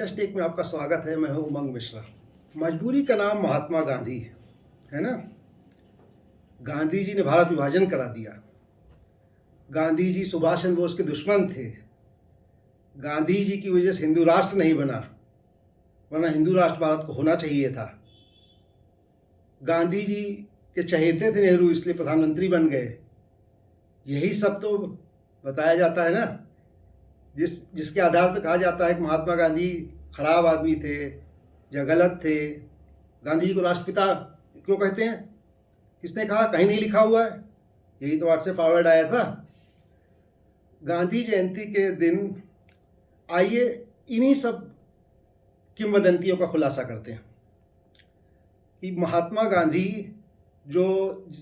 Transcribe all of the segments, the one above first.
Latest take में आपका स्वागत है। मैं हूं उमंग मिश्रा। मजबूरी का नाम महात्मा गांधी है ना। गांधी जी ने भारत विभाजन करा दिया। गांधी जी सुभाष चंद्र बोस के दुश्मन थे। गांधी जी की वजह से हिंदू राष्ट्र नहीं बना, वरना हिंदू राष्ट्र भारत को होना चाहिए था। गांधी जी के चहेते थे नेहरू, इसलिए प्रधानमंत्री बन गए। यही सब तो बताया जाता है ना, जिसके आधार पर कहा जाता है कि महात्मा गांधी खराब आदमी थे या गलत थे। गांधी जी को राष्ट्रपिता क्यों कहते हैं? किसने कहा? कहीं नहीं लिखा हुआ है। यही तो व्हाट्सएप फॉरवर्ड आया था। गांधी जयंती के दिन आइए इन्हीं सब किंवदंतियों का खुलासा करते हैं कि महात्मा गांधी जो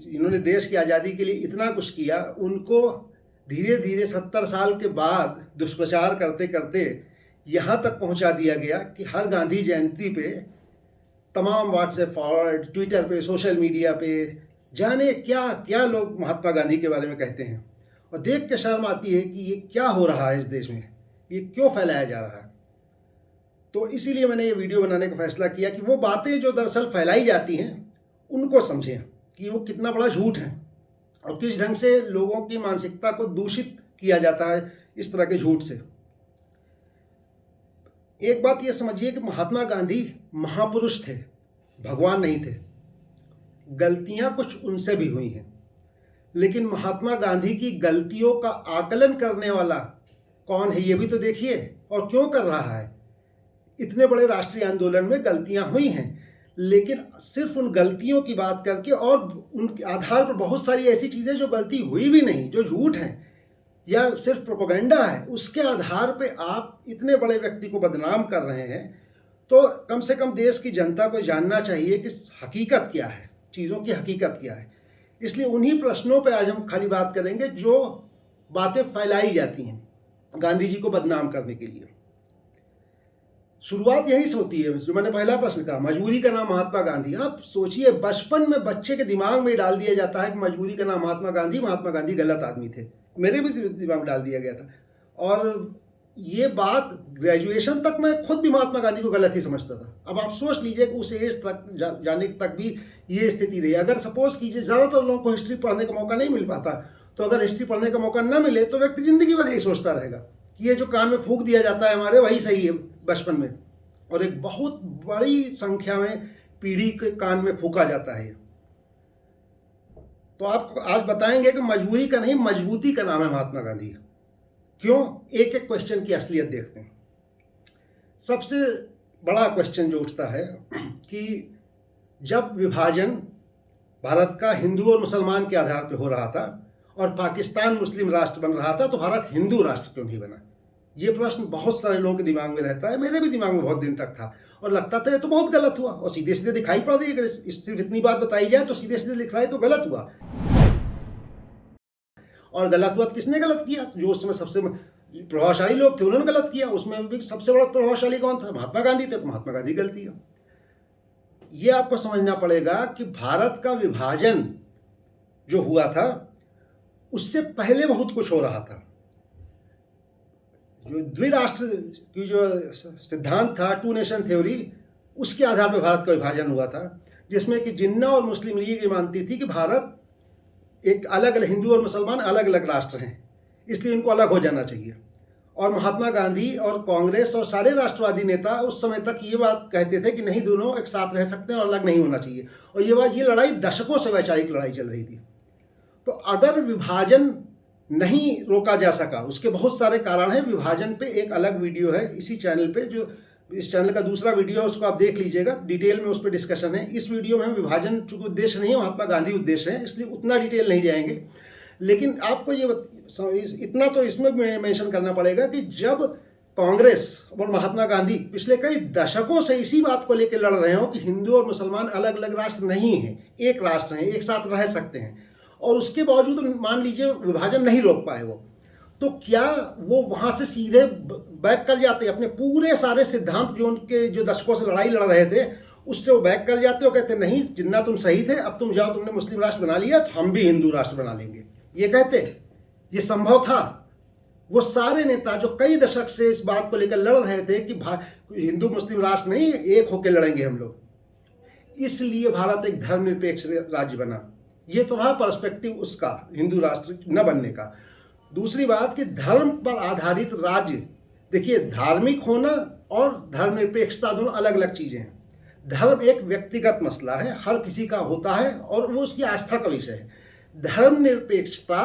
इन्होंने देश की आज़ादी के लिए इतना कुछ किया, उनको धीरे धीरे 70 साल के बाद दुष्प्रचार करते करते यहाँ तक पहुँचा दिया गया कि हर गांधी जयंती पे तमाम व्हाट्सएप फॉरवर्ड, ट्विटर पे, सोशल मीडिया पे जाने क्या क्या लोग महात्मा गांधी के बारे में कहते हैं। और देख के शर्म आती है कि ये क्या हो रहा है इस देश में, ये क्यों फैलाया जा रहा है। तो इसीलिए मैंने ये वीडियो बनाने का फैसला किया कि वो बातें जो दरअसल फैलाई जाती हैं उनको समझें कि वो कितना बड़ा झूठ है और किस ढंग से लोगों की मानसिकता को दूषित किया जाता है इस तरह के झूठ से। एक बात ये समझिए कि महात्मा गांधी महापुरुष थे, भगवान नहीं थे। गलतियां कुछ उनसे भी हुई हैं, लेकिन महात्मा गांधी की गलतियों का आकलन करने वाला कौन है ये भी तो देखिए, और क्यों कर रहा है। इतने बड़े राष्ट्रीय आंदोलन में गलतियां हुई हैं, लेकिन सिर्फ उन गलतियों की बात करके और उनके आधार पर बहुत सारी ऐसी चीज़ें जो गलती हुई भी नहीं, जो झूठ हैं या सिर्फ प्रोपेगेंडा है, उसके आधार पे आप इतने बड़े व्यक्ति को बदनाम कर रहे हैं। तो कम से कम देश की जनता को जानना चाहिए कि हकीकत क्या है, चीज़ों की हकीकत क्या है। इसलिए उन्हीं प्रश्नों पे आज हम खाली बात करेंगे जो बातें फैलाई जाती हैं गांधी जी को बदनाम करने के लिए। शुरुआत यही से होती है, जो मैंने पहला प्रश्न कहा, मजबूरी का नाम महात्मा गांधी। आप सोचिए, बचपन में बच्चे के दिमाग में डाल दिया जाता है कि मजबूरी का नाम महात्मा गांधी गलत आदमी थे। मेरे भी दिमाग में डाल दिया गया था, और ये बात ग्रेजुएशन तक मैं खुद भी महात्मा गांधी को गलत ही समझता था। अब आप सोच लीजिए कि उस एज तक जाने तक भी ये स्थिति रही। अगर सपोज कीजिए ज़्यादातर लोगों को हिस्ट्री पढ़ने का मौका नहीं मिल पाता, तो अगर हिस्ट्री पढ़ने का मौका ना मिले तो व्यक्ति जिंदगी भर यही सोचता रहेगा कि ये जो कान में फूंक दिया जाता है हमारे, वही सही है बचपन में। और एक बहुत बड़ी संख्या में पीढ़ी के कान में फूंका जाता है। तो आप आज बताएंगे कि मजबूरी का नहीं, मजबूती का नाम है महात्मा गांधी। क्यों? एक एक क्वेश्चन की असलियत देखते हैं। सबसे बड़ा क्वेश्चन जो उठता है कि जब विभाजन भारत का हिंदू और मुसलमान के आधार पर हो रहा था और पाकिस्तान मुस्लिम राष्ट्र बन रहा था, तो भारत हिंदू राष्ट्र क्यों नहीं बना? ये प्रश्न बहुत सारे लोगों के दिमाग में रहता है। मेरे भी दिमाग में बहुत दिन तक था और लगता था ये तो बहुत गलत हुआ, और सीधे सीधे दिखाई पड़ रही है। अगर सिर्फ इतनी बात बताई जाए तो सीधे सीधे लिख रहा है तो गलत हुआ। और गलत हुआ तो किसने गलत किया? जो उस समय सबसे प्रभावशाली लोग थे उन्होंने गलत किया। उसमें भी सबसे बड़ा प्रभावशाली कौन था? महात्मा गांधी थे। तो महात्मा गांधी गलती है। ये आपको समझना पड़ेगा कि भारत का विभाजन जो हुआ था उससे पहले बहुत कुछ हो रहा था। जो द्विराष्ट्र की जो सिद्धांत था, 2 नेशन थ्योरी, उसके आधार पर भारत का विभाजन हुआ था, जिसमें कि जिन्ना और मुस्लिम लीग ये मानती थी कि भारत एक अलग अलग, हिंदू और मुसलमान अलग अलग राष्ट्र हैं, इसलिए इनको अलग हो जाना चाहिए। और महात्मा गांधी और कांग्रेस और सारे राष्ट्रवादी नेता उस समय तक ये बात कहते थे कि नहीं, दोनों एक साथ रह सकते हैं और अलग नहीं होना चाहिए। और ये लड़ाई दशकों से वैचारिक लड़ाई चल रही थी। तो अगर विभाजन नहीं रोका जा सका, उसके बहुत सारे कारण हैं। विभाजन पे एक अलग वीडियो है इसी चैनल पे, जो इस चैनल का दूसरा वीडियो है, उसको आप देख लीजिएगा। डिटेल में उस पर डिस्कशन है। इस वीडियो में हम विभाजन चूंकि उद्देश्य नहीं है, महात्मा गांधी उद्देश्य है, इसलिए उतना डिटेल नहीं जाएंगे। लेकिन आपको ये इतना तो इसमें मेंशन करना पड़ेगा कि जब कांग्रेस और महात्मा गांधी पिछले कई दशकों से इसी बात को लेकर लड़ रहे हो कि हिंदू और मुसलमान अलग अलग राष्ट्र नहीं हैं, एक राष्ट्र हैं, एक साथ रह सकते हैं, और उसके बावजूद मान लीजिए विभाजन नहीं रोक पाए वो, तो क्या वो वहाँ से सीधे बैक कर जाते? अपने पूरे सारे सिद्धांत जो उनके जो दशकों से लड़ाई लड़ रहे थे उससे वो बैक कर जाते और कहते नहीं, जिन्ना तुम सही थे, अब तुम जाओ, तुमने मुस्लिम राष्ट्र बना लिया तो हम भी हिंदू राष्ट्र बना लेंगे। ये कहते ये संभव था? वो सारे नेता जो कई दशक से इस बात को लेकर लड़ रहे थे कि हिंदू मुस्लिम राष्ट्र नहीं, एक होकर लड़ेंगे हम लोग, इसलिए भारत एक धर्मनिरपेक्ष राज्य बना। ये तो रहा पर्सपेक्टिव उसका हिंदू राष्ट्र न बनने का। दूसरी बात कि धर्म पर आधारित राज्य, देखिए धार्मिक होना और धर्मनिरपेक्षता दोनों अलग अलग चीज़ें हैं। धर्म एक व्यक्तिगत मसला है, हर किसी का होता है और वो उसकी आस्था का विषय है। धर्मनिरपेक्षता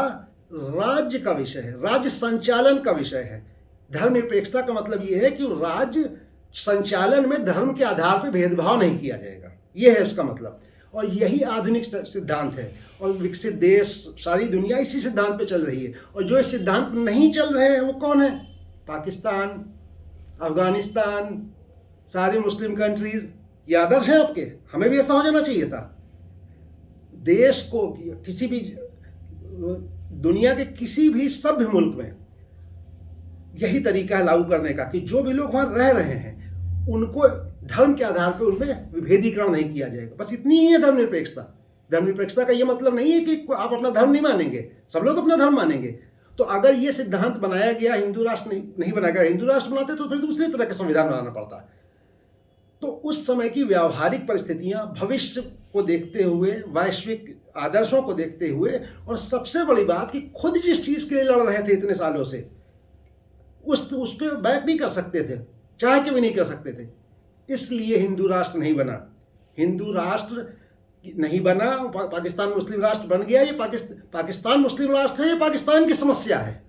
राज्य का विषय है, राज्य संचालन का विषय है। धर्मनिरपेक्षता का मतलब ये है कि राज्य संचालन में धर्म के आधार पर भेदभाव नहीं किया जाएगा, ये है उसका मतलब। और यही आधुनिक सिद्धांत है और विकसित देश, सारी दुनिया इसी सिद्धांत पे चल रही है। और जो इस सिद्धांत पे नहीं चल रहे हैं वो कौन है? पाकिस्तान, अफगानिस्तान, सारी मुस्लिम कंट्रीज। ये आदर्श है आपके, हमें भी ऐसा हो जाना चाहिए था। देश को किसी भी दुनिया के किसी भी सभ्य मुल्क में यही तरीका है लागू करने का कि जो भी लोग वहां रह रहे हैं उनको धर्म के आधार पर उनमें विभेदीकरण नहीं किया जाएगा। बस इतनी ही है धर्मनिरपेक्षता। धर्मनिरपेक्षता का ये मतलब नहीं है कि आप अपना धर्म नहीं मानेंगे, सब लोग अपना धर्म मानेंगे। तो अगर ये सिद्धांत बनाया गया, हिंदू राष्ट्र नहीं बनाया गया, हिंदू राष्ट्र बनाते तो फिर दूसरी तरह का संविधान बनाना पड़ता है। तो उस समय की व्यावहारिक परिस्थितियां, भविष्य को देखते हुए, वैश्विक आदर्शों को देखते हुए, और सबसे बड़ी बात कि खुद जिस चीज के लिए लड़ रहे थे इतने सालों से, उस पर बैक नहीं कर सकते थे, चाह के भी नहीं कर सकते थे। इसलिए हिंदू राष्ट्र नहीं बना। हिंदू राष्ट्र नहीं बना, पाकिस्तान मुस्लिम राष्ट्र बन गया। ये पाकिस्तान मुस्लिम राष्ट्र है, ये पाकिस्तान की समस्या है,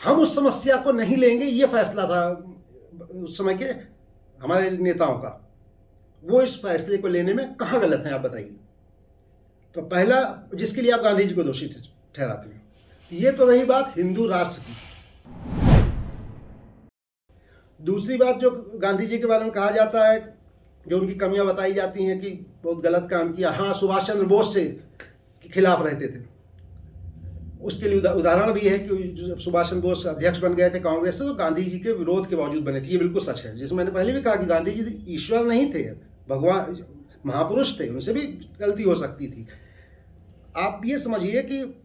हम उस समस्या को नहीं लेंगे। ये फैसला था उस समय के हमारे नेताओं का। वो इस फैसले को लेने में कहाँ गलत हैं, आप बताइए। तो पहला, जिसके लिए आप गांधी जी को दोषी ठहराते हैं। ये तो रही बात हिंदू राष्ट्र की। दूसरी बात जो गांधी जी के बारे में कहा जाता है, जो उनकी कमियां बताई जाती हैं कि बहुत गलत काम किया। हाँ, सुभाष चंद्र बोस से के खिलाफ रहते थे। उसके लिए उदाहरण भी है कि जब सुभाष चंद्र बोस अध्यक्ष बन गए थे कांग्रेस से, तो गांधी जी के विरोध के बावजूद बने थे। ये बिल्कुल सच है। जैसे मैंने पहले भी कहा कि गांधी जी ईश्वर नहीं थे, भगवान महापुरुष थे, उनसे भी गलती हो सकती थी। आप ये समझिए कि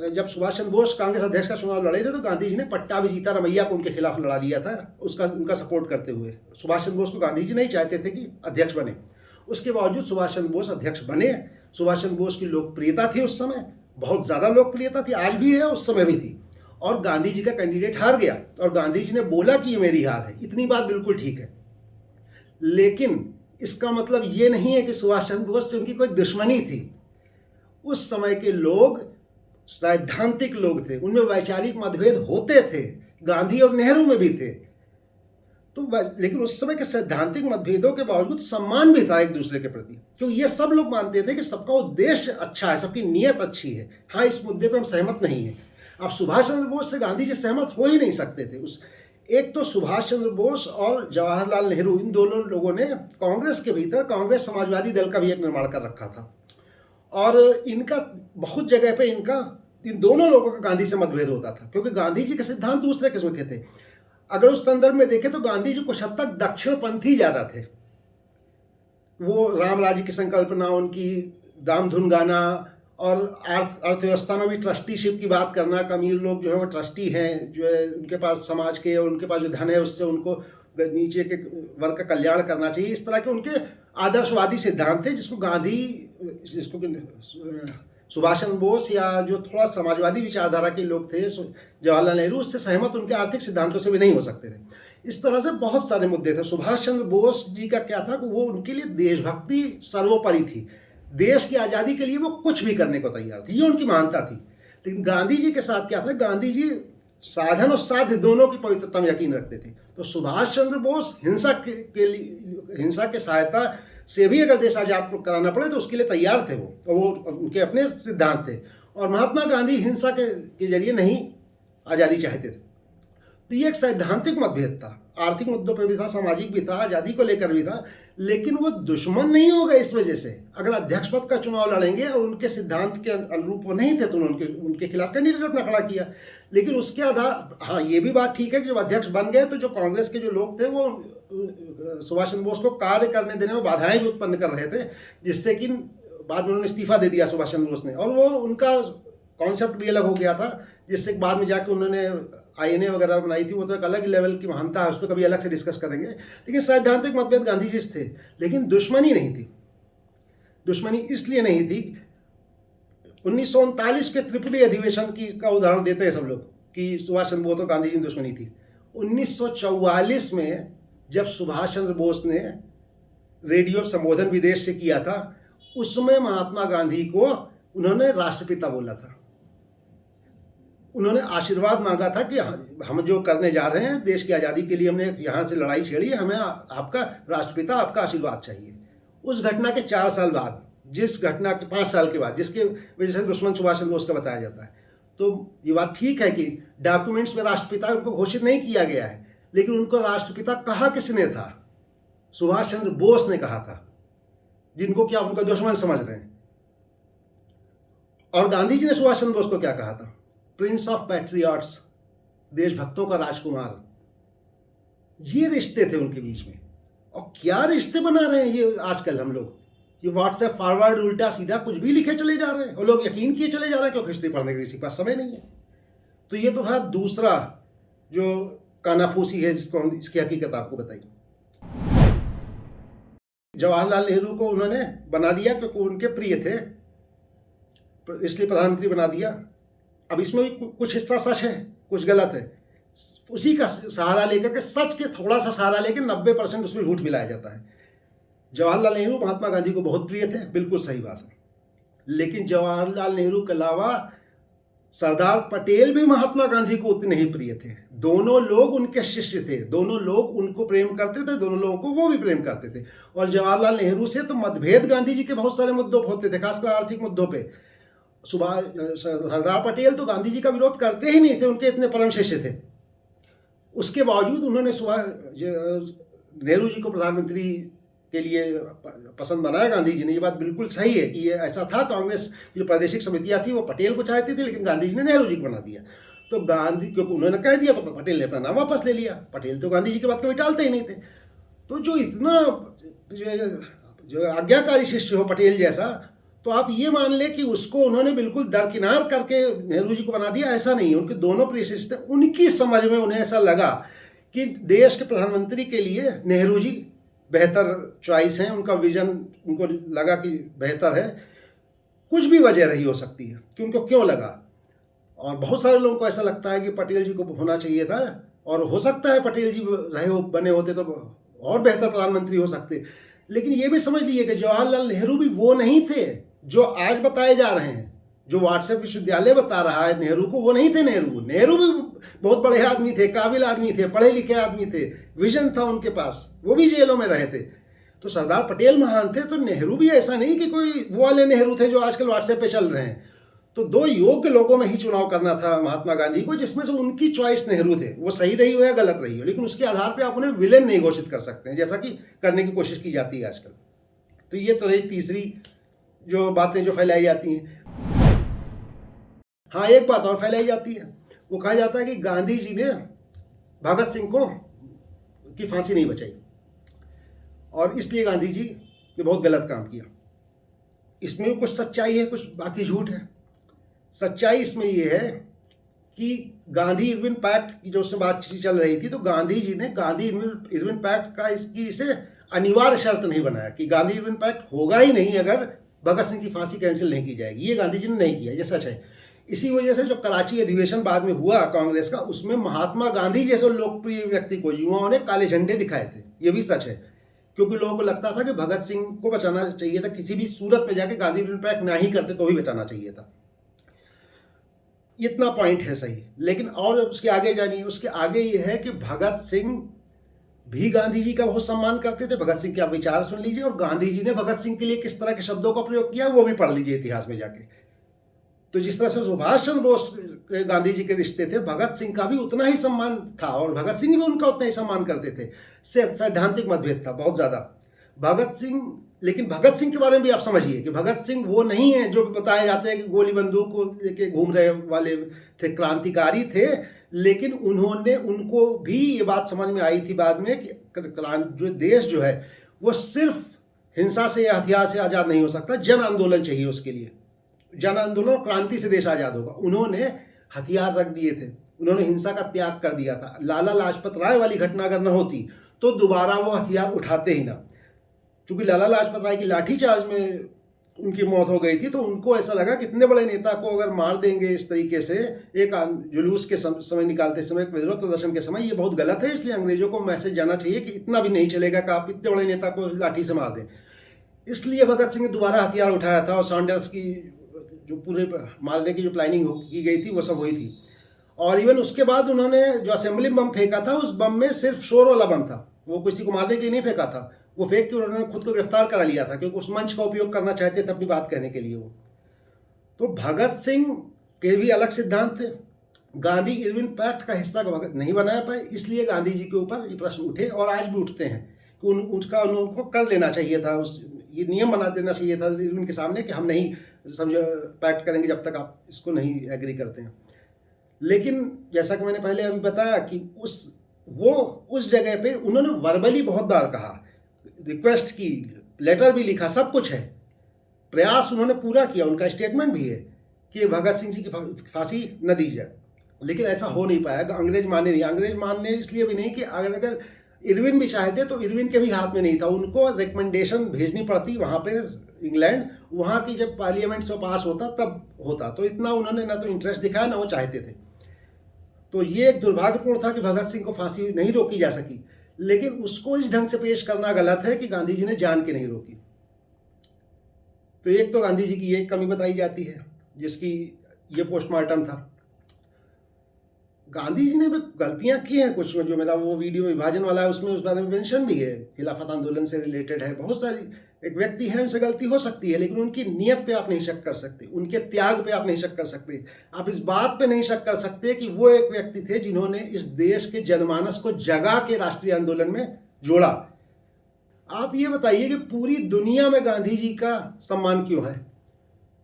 जब सुभाष चंद्र बोस कांग्रेस अध्यक्ष का चुनाव लड़े थे तो गांधी जी ने पट्टाभी सीतारमैया को उनके खिलाफ लड़ा दिया था, उनका सपोर्ट करते हुए। सुभाष चंद्र बोस को गांधी जी नहीं चाहते थे कि अध्यक्ष बने, उसके बावजूद सुभाष चंद्र बोस अध्यक्ष बने। सुभाष चंद्र बोस की लोकप्रियता थी उस समय, बहुत ज़्यादा लोकप्रियता थी, आज भी है, उस समय भी थी। और गांधी जी का कैंडिडेट हार गया और गांधी जी ने बोला कि ये मेरी हार है। इतनी बात बिल्कुल ठीक है, लेकिन इसका मतलब ये नहीं है कि सुभाष चंद्र बोस से उनकी कोई दुश्मनी थी। उस समय के लोग सैद्धांतिक लोग थे, उनमें वैचारिक मतभेद होते थे, गांधी और नेहरू में भी थे। तो लेकिन उस समय के सैद्धांतिक मतभेदों के बावजूद सम्मान भी था एक दूसरे के प्रति, क्योंकि ये सब लोग मानते थे कि सबका उद्देश्य अच्छा है, सबकी नीयत अच्छी है। हाँ, इस मुद्दे पे हम सहमत नहीं हैं। अब सुभाष चंद्र बोस से गांधी जी सहमत हो ही नहीं सकते थे। एक तो सुभाष चंद्र बोस और जवाहरलाल नेहरू, इन दोनों लोगों ने कांग्रेस के भीतर कांग्रेस समाजवादी दल का भी एक निर्माण कर रखा था, और इनका बहुत जगह पे इन दोनों लोगों का गांधी से मतभेद होता था, क्योंकि गांधी जी के सिद्धांत दूसरे किस्म के थे। अगर उस संदर्भ में देखें तो गांधी जी कुछ हद तक दक्षिणपंथी ज्यादा थे। वो राम राज्य की संकल्पना, उनकी दाम धुन गाना, और अर्थव्यवस्था में भी ट्रस्टीशिप की बात करना। अमीर लोग जो है वो ट्रस्टी हैं, जो है उनके पास समाज के, उनके पास जो धन है उससे उनको नीचे के वर्ग का कल्याण करना चाहिए। इस तरह के उनके आदर्शवादी सिद्धांत थे, जिसको सुभाष चंद्र बोस या जो थोड़ा समाजवादी विचारधारा के लोग थे, जवाहरलाल नेहरू, उससे सहमत उनके आर्थिक सिद्धांतों से भी नहीं हो सकते थे। इस तरह से बहुत सारे मुद्दे थे। सुभाष चंद्र बोस जी का क्या था कि वो, उनके लिए देशभक्ति सर्वोपरि थी। देश की आज़ादी के लिए वो कुछ भी करने को तैयार थी, ये उनकी मानता थी। लेकिन गांधी जी के साथ क्या था, गांधी जी साधन और साध्य दोनों की पवित्रता में यकीन रखते थे। तो सुभाष चंद्र बोस हिंसा के सहायता से भी अगर देश आजाद कराना पड़े तो उसके लिए तैयार थे वो उनके अपने सिद्धांत थे। और महात्मा गांधी हिंसा के जरिए नहीं आज़ादी चाहते थे। तो ये एक सैद्धांतिक मतभेद था, आर्थिक मुद्दों पर भी था, सामाजिक भी था, आज़ादी को लेकर भी था। लेकिन वो दुश्मन नहीं हो गए इस वजह से। अगर अध्यक्ष पद का चुनाव लड़ेंगे और उनके सिद्धांत के अनुरूप वो नहीं थे तो उनके खिलाफ कैंडिडेट अपना खड़ा किया। लेकिन उसके आधार, हाँ, ये भी बात ठीक है कि जब अध्यक्ष बन गए तो जो कांग्रेस के जो लोग थे वो सुभाष चंद्र बोस को कार्य करने देने में बाधाएं भी उत्पन्न कर रहे थे, जिससे कि बाद में उन्होंने इस्तीफा दे दिया सुभाष चंद्र बोस ने। और वो उनका कॉन्सेप्ट भी अलग हो गया था, जिससे बाद में जाके उन्होंने आईएनए वगैरह बनाई थी, वो तो एक अलग लेवल की महानता है, उस पर कभी अलग से डिस्कस करेंगे। लेकिन सैद्धांतिक मतभेद गांधी जी से थे, लेकिन दुश्मनी नहीं थी। दुश्मनी इसलिए नहीं थी, 1939 के त्रिपुरी अधिवेशन की का उदाहरण देते हैं सब लोग कि सुभाष चंद्र बोस और गांधी जी की दुश्मनी थी। 1944 में जब सुभाष चंद्र बोस ने रेडियो संबोधन विदेश से किया था, उसमें महात्मा गांधी को उन्होंने राष्ट्रपिता बोला था। उन्होंने आशीर्वाद मांगा था कि हम जो करने जा रहे हैं देश की आज़ादी के लिए, हमने यहाँ से लड़ाई छेड़ी है, हमें आपका राष्ट्रपिता, आपका आशीर्वाद चाहिए। उस घटना के 4 साल बाद, जिस घटना के 5 साल के बाद, जिसके वजह से दुश्मन सुभाष चंद्र बोस का बताया जाता है, तो ये बात ठीक है कि डॉक्यूमेंट्स में राष्ट्रपिता उनको घोषित नहीं किया गया है, लेकिन उनको राष्ट्रपिता कहा किसने था? सुभाष चंद्र बोस ने कहा था, जिनको क्या उनका दुश्मन समझ रहे हैं। और गांधी जी ने सुभाष चंद्र बोस को क्या कहा था? प्रिंस ऑफ पैट्रियट्स, देशभक्तों का राजकुमार। ये रिश्ते थे उनके बीच में। और क्या रिश्ते बना रहे हैं ये आजकल हम लोग, ये व्हाट्सएप फॉरवर्ड उल्टा सीधा कुछ भी लिखे चले जा रहे हैं और लोग यकीन किए चले जा रहे हैं, क्योंकि हिस्ट्री पढ़ने का किसी के पास समय नहीं है। तो ये तो था दूसरा जो कानाफूसी है, जिसको हम इसकी हकीकत आपको बताई। जवाहरलाल नेहरू को उन्होंने बना दिया क्योंकि उनके प्रिय थे, इसलिए प्रधानमंत्री बना दिया। अब इसमें भी कुछ हिस्सा सच है, कुछ गलत है। उसी का सहारा लेकर के, सच के थोड़ा सा सहारा लेकर 90% उसमें झूठ मिलाया जाता है। जवाहरलाल नेहरू महात्मा गांधी को बहुत प्रिय थे, बिल्कुल सही बात है। लेकिन जवाहरलाल नेहरू के अलावा सरदार पटेल भी महात्मा गांधी को उतने ही प्रिय थे। दोनों लोग उनके शिष्य थे, दोनों लोग उनको प्रेम करते थे, दोनों लोगों को वो भी प्रेम करते थे। और जवाहरलाल नेहरू से तो मतभेद गांधी जी के बहुत सारे मुद्दों पर होते थे, खासकर आर्थिक मुद्दों पे। सरदार पटेल तो गांधी जी का विरोध करते ही नहीं थे, उनके इतने परम शिष्य थे। उसके बावजूद उन्होंने नेहरू जी को प्रधानमंत्री के लिए पसंद बनाया गांधी जी ने। ये बात बिल्कुल सही है कि ये ऐसा था। कांग्रेस की जो प्रादेशिक समितियां थी वो पटेल को चाहती थी, लेकिन गांधी जी ने नेहरू जी को बना दिया। तो गांधी, क्योंकि उन्होंने कह दिया तो पटेल ने अपना नाम वापस ले लिया। पटेल तो गांधी जी की बात कभी टालते ही नहीं थे। तो जो इतना जो आज्ञाकारी शिष्य हो पटेल जैसा, तो आप ये मान ले कि उसको उन्होंने बिल्कुल दरकिनार करके नेहरू जी को बना दिया, ऐसा नहीं। उनके दोनों प्रिय शिष्य थे। उनकी समझ में उन्हें ऐसा लगा कि देश के प्रधानमंत्री के लिए नेहरू जी बेहतर चॉइस हैं, उनका विजन उनको लगा कि बेहतर है। कुछ भी वजह रही हो सकती है कि उनको क्यों लगा। और बहुत सारे लोगों को ऐसा लगता है कि पटेल जी को होना चाहिए था, और हो सकता है पटेल जी बने होते तो और बेहतर प्रधानमंत्री हो सकते। लेकिन ये भी समझ लीजिए कि जवाहरलाल नेहरू भी वो नहीं थे जो आज बताए जा रहे हैं। जो व्हाट्सएप विश्वविद्यालय बता रहा है नेहरू को, वो नहीं थे नेहरू भी बहुत बड़े आदमी थे, काबिल आदमी थे, पढ़े लिखे आदमी थे, विजन था उनके पास, वो भी जेलों में रहे थे। तो सरदार पटेल महान थे, तो नेहरू भी ऐसा नहीं कि कोई वो वाले नेहरू थे जो आजकल व्हाट्सएप पे चल रहे हैं। तो दो योग्य लोगों में ही चुनाव करना था महात्मा गांधी को, जिसमें से उनकी चॉइस नेहरू थे। वो सही रही हो या गलत रही हो, लेकिन उसके आधार पर आप उन्हें विलेन नहीं घोषित कर सकते हैं, जैसा कि करने की कोशिश की जाती है आजकल। तो ये तो रही तीसरी जो बातें जो फैलाई जाती हैं। हाँ, एक बात और फैलाई जाती है, वो कहा जाता है कि गांधी जी ने भगत सिंह को की फांसी नहीं बचाई और इसलिए गांधी जी ने बहुत गलत काम किया। इसमें कुछ सच्चाई है, कुछ बाकी झूठ है। सच्चाई इसमें यह है कि गांधी इरविन पैक्ट की जो उसमें बातचीत चल रही थी, तो गांधी जी ने गांधी इरविन पैक्ट का इसे अनिवार्य शर्त नहीं बनाया कि गांधी इरविन पैक्ट होगा ही नहीं अगर भगत सिंह की फांसी कैंसिल नहीं की जाएगी। ये गांधी जी ने नहीं किया, ये सच है। इसी वजह से जो कराची अधिवेशन बाद में हुआ कांग्रेस का, उसमें महात्मा गांधी जैसे लोकप्रिय व्यक्ति को युवाओं ने काले झंडे दिखाए थे। ये भी सच है, क्योंकि लोगों को लगता था कि भगत सिंह को बचाना चाहिए था, किसी भी सूरत में जाके गांधी इम्पैक्ट ना ही करते तो भी बचाना चाहिए था। इतना पॉइंट है सही। लेकिन और उसके आगे जानिए, उसके आगे ये है कि भगत सिंह भी गांधी जी का बहुत सम्मान करते थे। भगत सिंह के आप विचार सुन लीजिए, और गांधी जी ने भगत सिंह के लिए किस तरह के शब्दों का प्रयोग किया वो भी पढ़ लीजिए इतिहास में जाके। तो जिस तरह से सुभाष चंद्र बोस गांधी जी के रिश्ते थे, भगत सिंह का भी उतना ही सम्मान था, और भगत सिंह भी उनका उतना ही सम्मान करते थे। सैद्धांतिक मतभेद था बहुत ज्यादा। लेकिन भगत सिंह के बारे में भी आप समझिए कि भगत सिंह वो नहीं है जो बताए जाते हैं कि गोली बंदूक को लेके घूम रहे वाले थे, क्रांतिकारी थे। लेकिन उनको भी ये बात समझ में आई थी बाद में कि जो देश जो है वो सिर्फ हिंसा से या हथियार से आज़ाद नहीं हो सकता, जन आंदोलन चाहिए उसके लिए। जन आंदोलन, क्रांति से देश आज़ाद होगा। उन्होंने हथियार रख दिए थे, उन्होंने हिंसा का त्याग कर दिया था। लाला लाजपत राय वाली घटना अगर न होती तो दोबारा वो हथियार उठाते ही ना। क्योंकि लाला लाजपत राय की लाठीचार्ज में उनकी मौत हो गई थी, तो उनको ऐसा लगा कि इतने बड़े नेता को अगर मार देंगे इस तरीके से एक जुलूस के समय निकालते समय, एक विरोध प्रदर्शन के समय, ये बहुत गलत है। इसलिए अंग्रेजों को मैसेज जाना चाहिए कि इतना भी नहीं चलेगा कि आप इतने बड़े नेता को लाठी से मार दें। इसलिए भगत सिंह ने दोबारा हथियार उठाया था और सैंडर्स की जो पूरे मारने की जो प्लानिंग की गई थी वो सब हुई थी। और इवन उसके बाद उन्होंने जो असेंबली बम फेंका था, उस बम में सिर्फ शोर वाला बम था, वो किसी को मारने के लिए नहीं फेंका था। वो फेंक के उन्होंने खुद को गिरफ्तार करा लिया था, क्योंकि उस मंच का उपयोग करना चाहते थे अपनी बात कहने के लिए वो। तो भगत सिंह के भी अलग सिद्धांत थे। गांधी इरविन पैक्ट का हिस्सा भगत नहीं बनाया पाए, इसलिए गांधी जी के ऊपर ये प्रश्न उठे और आज भी उठते हैं कि उसका उनको कर लेना चाहिए था, ये नियम बना देना चाहिए था इरविन के सामने कि हम नहीं समझो पैक्ट करेंगे जब तक आप इसको नहीं एग्री करते हैं। लेकिन जैसा कि मैंने पहले अभी बताया कि उस जगह पे उन्होंने वर्बली बहुत बार कहा, रिक्वेस्ट की, लेटर भी लिखा, सब कुछ है, प्रयास उन्होंने पूरा किया, उनका स्टेटमेंट भी है कि भगत सिंह जी की फांसी न दी जाए। लेकिन ऐसा हो नहीं पाया, अंग्रेज माने नहीं। अंग्रेज मानने इसलिए भी नहीं कि अगर इरविन भी चाहते तो इरविन के भी हाथ में नहीं था, उनको रिकमेंडेशन भेजनी पड़ती वहाँ पे इंग्लैंड, वहाँ की जब पार्लियामेंट से पास होता तब होता। तो इतना उन्होंने ना तो इंटरेस्ट दिखाया ना वो चाहते थे। तो ये एक दुर्भाग्यपूर्ण था कि भगत सिंह को फांसी नहीं रोकी जा सकी। लेकिन उसको इस ढंग से पेश करना गलत है कि गांधी जी ने जान के नहीं रोकी। तो एक तो गांधी जी की ये कमी बताई जाती है जिसकी ये पोस्टमार्टम था। गांधी जी ने भी गलतियां की हैं कुछ, जो मेरा वो वीडियो विभाजन वाला है उसमें उस बारे में मेंशन भी है, खिलाफत आंदोलन से रिलेटेड है। बहुत सारी एक व्यक्ति है उनसे गलती हो सकती है, लेकिन उनकी नीयत पे आप नहीं शक कर सकते, उनके त्याग पे आप नहीं शक कर सकते। आप इस बात पे नहीं शक कर सकते कि वो एक व्यक्ति थे जिन्होंने इस देश के जनमानस को जगा के राष्ट्रीय आंदोलन में जोड़ा। आप ये बताइए कि पूरी दुनिया में गांधी जी का सम्मान क्यों है?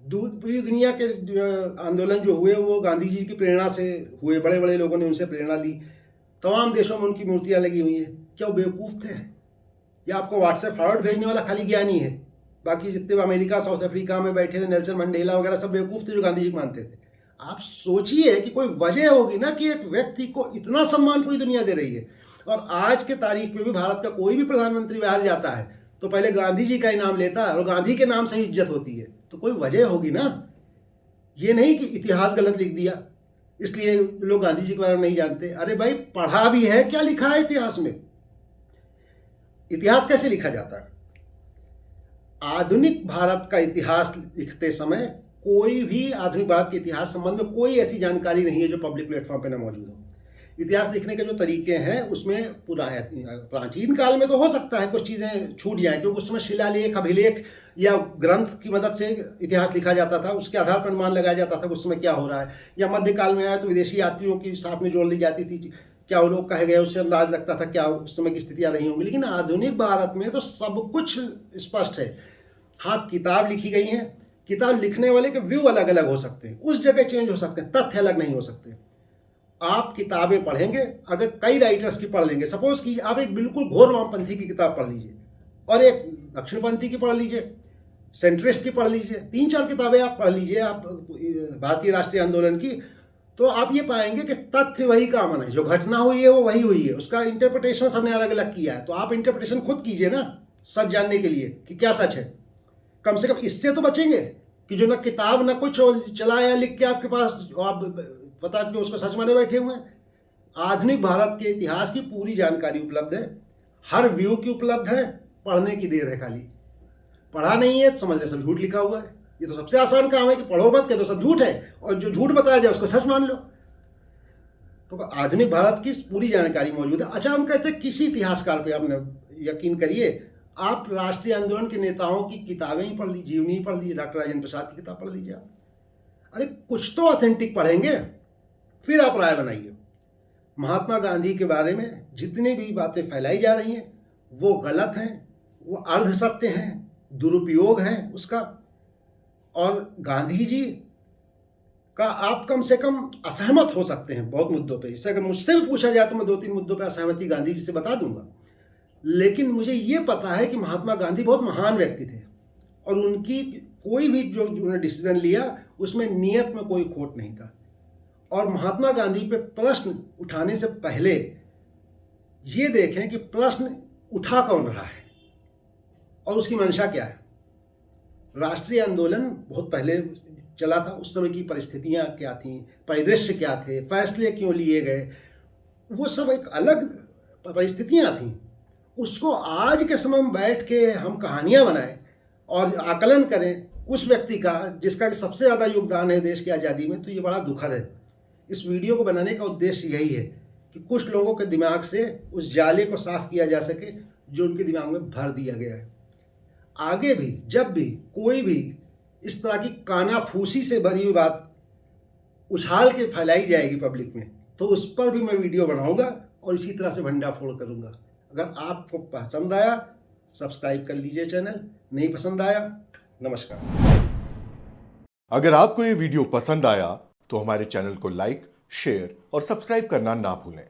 पूरी दुनिया के आंदोलन जो हुए वो गांधी जी की प्रेरणा से हुए, बड़े बड़े लोगों ने उनसे प्रेरणा ली, तमाम देशों में उनकी मूर्तियां लगी हुई हैं। क्या वो बेवकूफ़ थे? या आपको व्हाट्सएप फॉरवर्ड भेजने वाला खाली ज्ञानी है? बाकी जितने अमेरिका साउथ अफ्रीका में बैठे थे, नेल्सन मंडेला वगैरह, सब बेवकूफ़ थे जो गांधी जी को मानते थे? आप सोचिए कि कोई वजह होगी ना कि एक व्यक्ति को इतना सम्मान पूरी दुनिया दे रही है। और आज के तारीख में भी भारत का कोई भी प्रधानमंत्री बाहर जाता है तो पहले गांधी जी का ही नाम लेता है और गांधी के नाम से ही इज्जत होती है। तो कोई वजह होगी ना, ये नहीं कि इतिहास गलत लिख दिया इसलिए लोग गांधी जी के बारे में नहीं जानते। अरे भाई, पढ़ा भी है, क्या लिखा है इतिहास में? इतिहास कैसे लिखा जाता है? आधुनिक भारत का इतिहास लिखते समय कोई भी आधुनिक भारत के इतिहास संबंध में कोई ऐसी जानकारी नहीं है जो पब्लिक प्लेटफॉर्म पे ना मौजूद हो। इतिहास लिखने के जो तरीके हैं उसमें प्राचीन काल में तो हो सकता है कुछ चीज़ें छूट जाएं, क्योंकि उस समय शिलालेख, अभिलेख या ग्रंथ की मदद से इतिहास लिखा जाता था, उसके आधार पर अनुमान लगाया जाता था कि उस समय क्या हो रहा है। या मध्यकाल में आया तो विदेशी यात्रियों की साथ में जोड़ ली जाती थी, क्या वो लोग कहे गए उससे अंदाज लगता था क्या उस समय की स्थितियाँ रही होंगी। लेकिन आधुनिक भारत में तो सब कुछ स्पष्ट है। हाँ, किताब लिखी गई है, किताब लिखने वाले के व्यू अलग अलग हो सकते हैं, उस जगह चेंज हो सकते हैं, तथ्य अलग नहीं हो सकते। आप किताबें पढ़ेंगे, अगर कई राइटर्स की पढ़ लेंगे, सपोज कि आप एक बिल्कुल घोर वामपंथी की किताब पढ़ लीजिए और एक दक्षिणपंथी की पढ़ लीजिए, सेंट्रिस्ट की पढ़ लीजिए, 3-4 किताबें आप पढ़ लीजिए आप भारतीय राष्ट्रीय आंदोलन की, तो आप ये पाएंगे कि तथ्य वही कॉमन है, जो घटना हुई है वो वही हुई है, उसका इंटरप्रिटेशन सबने अलग अलग किया है। तो आप इंटरप्रिटेशन खुद कीजिए ना, सच जानने के लिए कि क्या सच है। कम से कम इससे तो बचेंगे कि जो ना किताब ना कुछ चला या लिख के आपके पास, आप पता कि उसको सच माने बैठे हुए हैं। आधुनिक भारत के इतिहास की पूरी जानकारी उपलब्ध है, हर व्यू की उपलब्ध है, पढ़ने की देर है। खाली पढ़ा नहीं है तो समझ ले सब झूठ लिखा हुआ है। ये तो सबसे आसान काम है कि पढ़ो मत, के तो सब झूठ है, और जो झूठ बताया जाए उसको सच मान लो। तो आधुनिक भारत की पूरी जानकारी मौजूद है। अच्छा, हम कहते हैं किसी इतिहासकार पे आपने यकीन करिए, आप राष्ट्रीय आंदोलन के नेताओं की किताबें ही पढ़ लीजिए, जीवनी पढ़ लीजिए, डॉक्टर राजेंद्र प्रसाद की किताब पढ़ लीजिए आप। अरे कुछ तो ऑथेंटिक पढ़ेंगे, फिर आप राय बनाइए। महात्मा गांधी के बारे में जितनी भी बातें फैलाई जा रही हैं वो गलत हैं, वो अर्ध सत्य हैं, दुरुपयोग है उसका। और गांधी जी का आप कम से कम असहमत हो सकते हैं बहुत मुद्दों पे। इससे अगर मुझसे भी पूछा जाए तो मैं 2-3 मुद्दों पे असहमति गांधी जी से बता दूंगा। लेकिन मुझे ये पता है कि महात्मा गांधी बहुत महान व्यक्ति थे और उनकी कोई भी जो उन्होंने डिसीजन लिया उसमें नियत में कोई खोट नहीं था। और महात्मा गांधी पे प्रश्न उठाने से पहले ये देखें कि प्रश्न उठा कौन रहा है और उसकी मंशा क्या है। राष्ट्रीय आंदोलन बहुत पहले चला था, उस समय की परिस्थितियां क्या थीं, परिदृश्य क्या थे, फैसले क्यों लिए गए, वो सब एक अलग परिस्थितियां थीं। उसको आज के समय में बैठ के हम कहानियां बनाएं और आकलन करें उस व्यक्ति का जिसका सबसे ज़्यादा योगदान है देश की आज़ादी में, तो ये बड़ा दुखद है। इस वीडियो को बनाने का उद्देश्य यही है कि कुछ लोगों के दिमाग से उस जाले को साफ किया जा सके जो उनके दिमाग में भर दिया गया है। आगे भी जब भी कोई भी इस तरह की कानाफूसी से भरी हुई बात उछाल के फैलाई जाएगी पब्लिक में, तो उस पर भी मैं वीडियो बनाऊंगा और इसी तरह से भंडाफोड़ करूंगा। अगर आपको पसंद आया सब्सक्राइब कर लीजिए चैनल, नहीं पसंद आया नमस्कार। अगर आपको ये वीडियो पसंद आया तो हमारे चैनल को लाइक, शेयर और सब्सक्राइब करना ना भूलें।